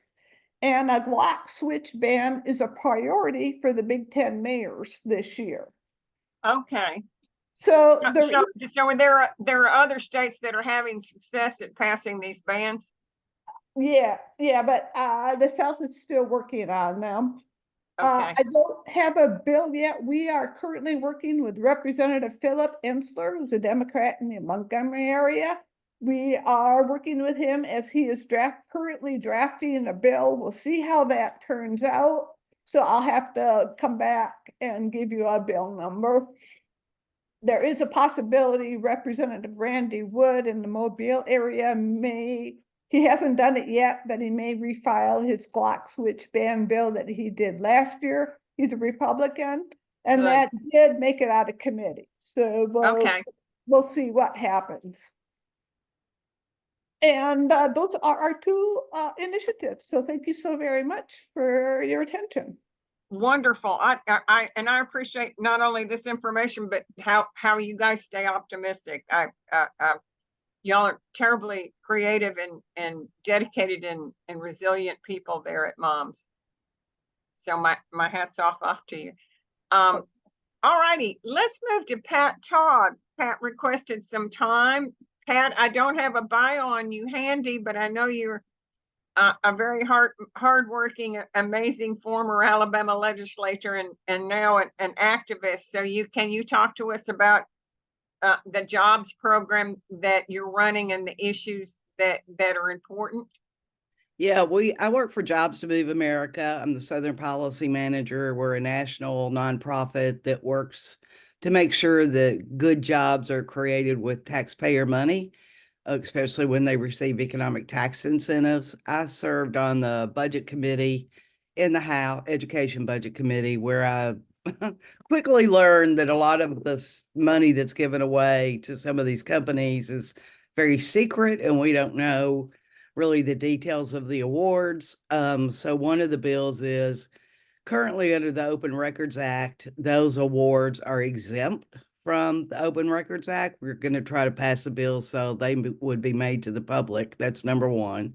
And a Glock switch ban is a priority for the Big Ten mayors this year. Okay. So there are other states that are having success at passing these bans. yeah, but the South is still working on them. Okay. I don't have a bill yet. We are currently working with Representative Philip Ensler, who's a Democrat in the Montgomery area. We are working with him as he is currently drafting a bill. We'll see how that turns out. So I'll have to come back and give you a bill number. There is a possibility Representative Randy Wood in the Mobile area he hasn't done it yet, but he may refile his Glock switch ban bill that he did last year. He's a Republican, and Good. that did make it out of committee. So we'll see what happens. And those are our two initiatives. So thank you so very much for your attention. Wonderful. I appreciate not only this information, but how you guys stay optimistic. Y'all are terribly creative and dedicated and resilient people there at Moms. So my hat's off to you. All righty, let's move to Todd. Pat requested some time. Pat, I don't have a bio on you handy, but I know you're a very hardworking, amazing former Alabama legislator and now an activist. So can you talk to us about the jobs program that you're running and the issues that are important? Yeah, I work for Jobs to Move America. I'm the Southern Policy Manager. We're a national nonprofit that works to make sure that good jobs are created with taxpayer money, especially when they receive economic tax incentives. I served on the budget committee in the House Education Budget Committee, where I quickly learned that a lot of this money that's given away to some of these companies is very secret, and we don't know really the details of the awards. So one of the bills is currently under the Open Records Act, those awards are exempt from the Open Records Act. We're going to try to pass a bill so they would be made to the public. That's number one.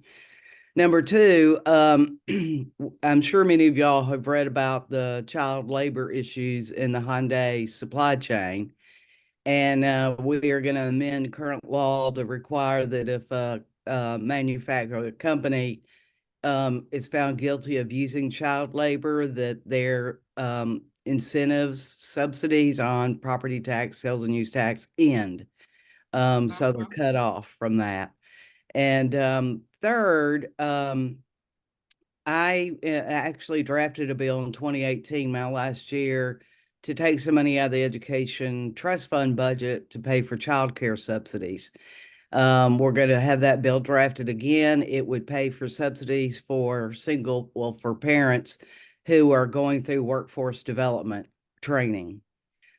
Number two, I'm sure many of y'all have read about the child labor issues in the Hyundai supply chain. And we are going to amend current law to require that if a manufacturer, a company is found guilty of using child labor, that their incentives, subsidies on property tax, sales and use tax end. So they're cut off from that. And third, I actually drafted a bill in 2018, my last year, to take some money out of the education trust fund budget to pay for childcare subsidies. We're going to have that bill drafted again. It would pay for subsidies for for parents who are going through workforce development training.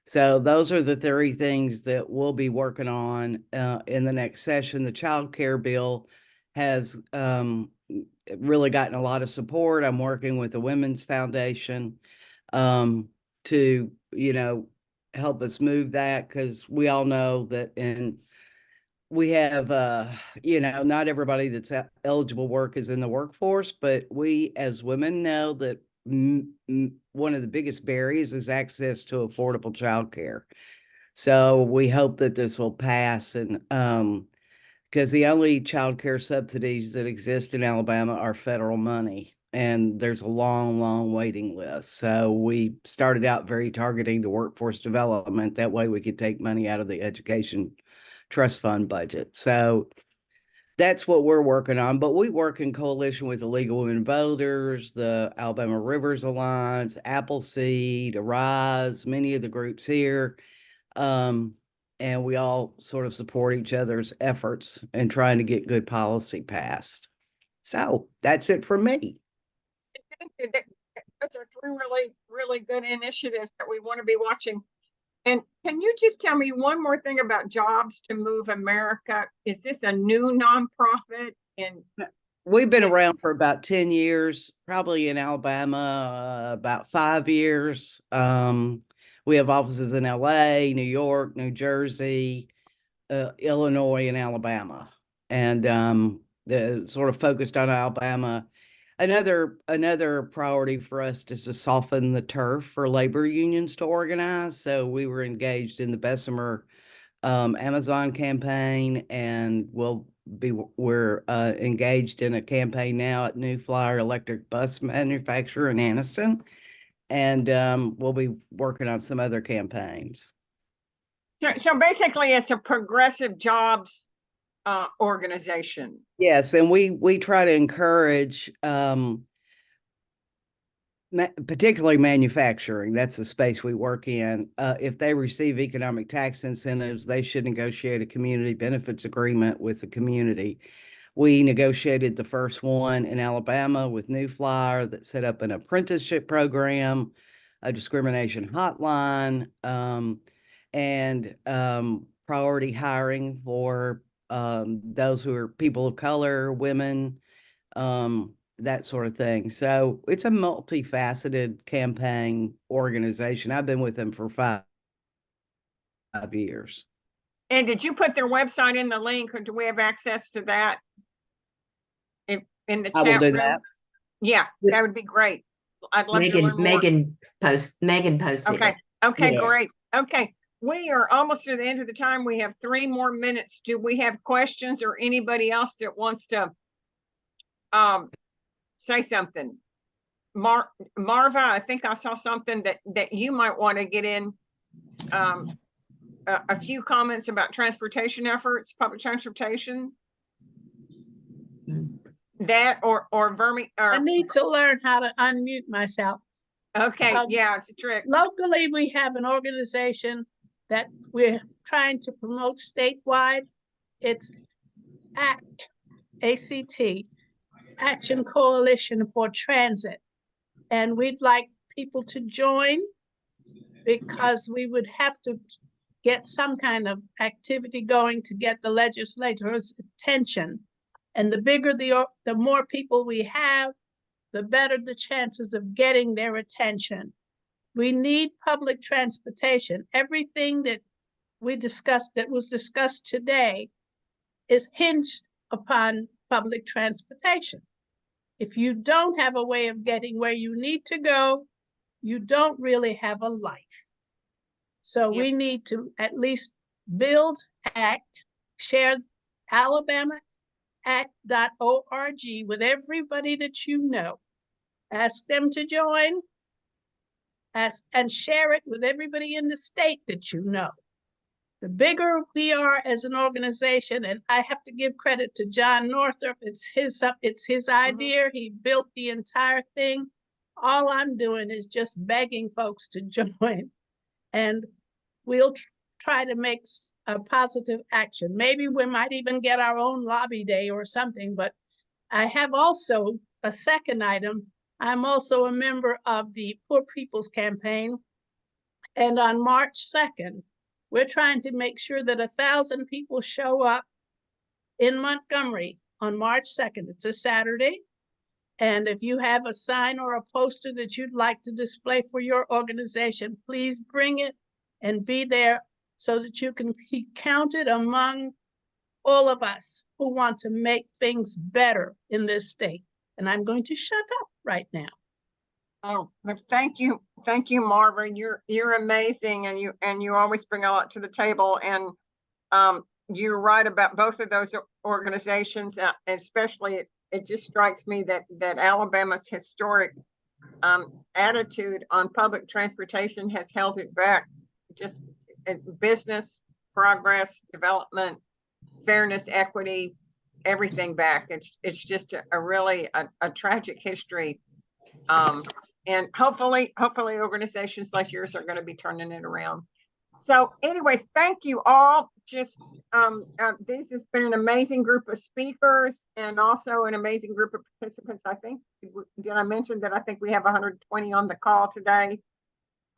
So those are the three things that we'll be working on in the next session. The child care bill has really gotten a lot of support. I'm working with the Women's Foundation to, help us move that, because we all know that we have, not everybody that's eligible work is in the workforce, but we as women know that one of the biggest barriers is access to affordable childcare. So we hope that this will pass, and because the only childcare subsidies that exist in Alabama are federal money, and there's a long, long waiting list. So we started out very targeting the workforce development. That way we could take money out of the education trust fund budget. So that's what we're working on. But we work in coalition with the League of Women Voters, the Alabama Rivers Alliance, Appleseed, Arise, many of the groups here. And we all sort of support each other's efforts in trying to get good policy passed. So that's it for me. Those are three really, really good initiatives that we want to be watching. And can you just tell me one more thing about Jobs to Move America? Is this a new nonprofit? And we've been around for about 10 years, probably in Alabama, about 5 years. We have offices in LA, New York, New Jersey, Illinois, and Alabama. And sort of focused on Alabama. Another priority for us is to soften the turf for labor unions to organize. So we were engaged in the Bessemer Amazon campaign, and we're engaged in a campaign now at New Flyer electric bus manufacturer in Anniston, and we'll be working on some other campaigns. so basically it's a progressive jobs organization. Yes, and we try to encourage particularly manufacturing. That's the space we work in. If they receive economic tax incentives, they should negotiate a community benefits agreement with the community. We negotiated the first one in Alabama with New Flyer that set up an apprenticeship program, a discrimination hotline, and priority hiring for those who are people of color, women, that sort of thing. So it's a multifaceted campaign organization. I've been with them for 5 years. And did you put their website in the link, or do we have access to that in the chat I will do room? that. Yeah, that would be great. I'd love to learn more. Megan posted Okay. it. Okay, Yeah. great. Okay. We are almost to the end of the time. We have 3 more minutes. Do we have questions or anybody else that wants to say something? Marva, I think I saw something that you might want to get in a few comments about transportation efforts, public transportation. That or Vermi. I need to learn how to unmute myself. Okay, yeah, it's a trick. Locally, we have an organization that we're trying to promote statewide. It's ACT, A-C-T, Action Coalition for Transit. And we'd like people to join because we would have to get some kind of activity going to get the legislators' attention. And the bigger the more people we have, the better the chances of getting their attention. We need public transportation. Everything that was discussed today is hinged upon public transportation. If you don't have a way of getting where you need to go, you don't really have a life. So we need to at least build, act, share alabamaact.org with everybody that you know. Ask them to join, and share it with everybody in the state that you know. The bigger we are as an organization, and I have to give credit to John Northrop, it's his idea. He built the entire thing. All I'm doing is just begging folks to join, and we'll try to make a positive action. Maybe we might even get our own lobby day or something, but I have also a second item. I'm also a member of the Poor People's Campaign, and on March 2nd, we're trying to make sure that 1,000 people show up in Montgomery on March 2nd. It's a Saturday. And if you have a sign or a poster that you'd like to display for your organization, please bring it and be there so that you can be counted among all of us who want to make things better in this state. And I'm going to shut up right now. Oh, thank you, Marva. You're amazing, and you always bring a lot to the table. And you're right about both of those organizations, especially. It just strikes me that Alabama's historic attitude on public transportation has held it back. Just business, progress, development, fairness, equity, everything back. It's just a really a tragic history. And hopefully organizations like yours are going to be turning it around. So anyways, thank you all. Just this has been an amazing group of speakers and also an amazing group of participants. I think, did I mention that I think we have 120 on the call today?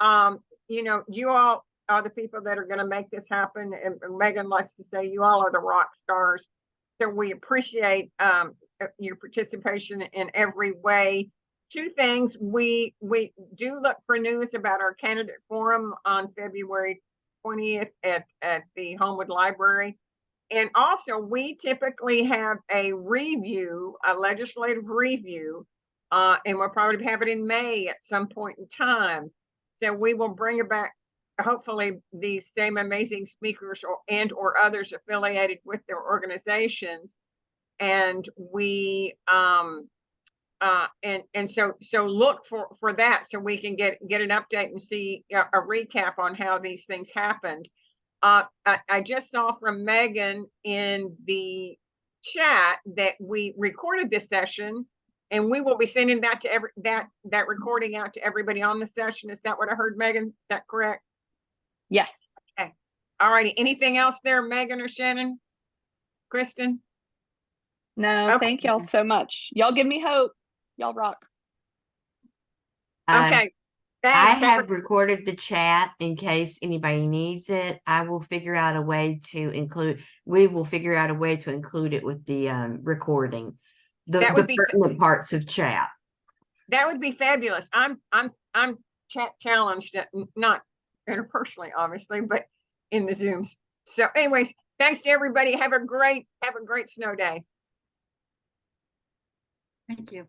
You know, you all are the people that are going to make this happen. And Megan likes to say you all are the rock stars. So we appreciate your participation in every way. Two things, we do look for news about our candidate forum on February 20th at the Homewood Library. And also we typically have a review, a legislative review, and we'll probably have it in May at some point in time. So we will bring it back, hopefully these same amazing speakers or others affiliated with their organizations. And we so look for that so we can get an update and see a recap on how these things happened. I just saw from Megan in the chat that we recorded this session, and we will be sending that to that recording out to everybody on the session. Is that what I heard, Megan? Is that correct? Yes. Okay. All righty. Anything else there, Megan or Shannon? Kristen? No, Okay. thank y'all so much. Y'all give me hope. Y'all rock. Okay. I Thanks. have recorded the chat in case anybody needs it. I will figure out a way to include, we will figure out a way to include it with the recording. That The would be pertinent parts of chat. That would be fabulous. I'm chat challenged, not interpersonally, obviously, but in the Zooms. So anyways, thanks to everybody. Have a great snow day. Thank you.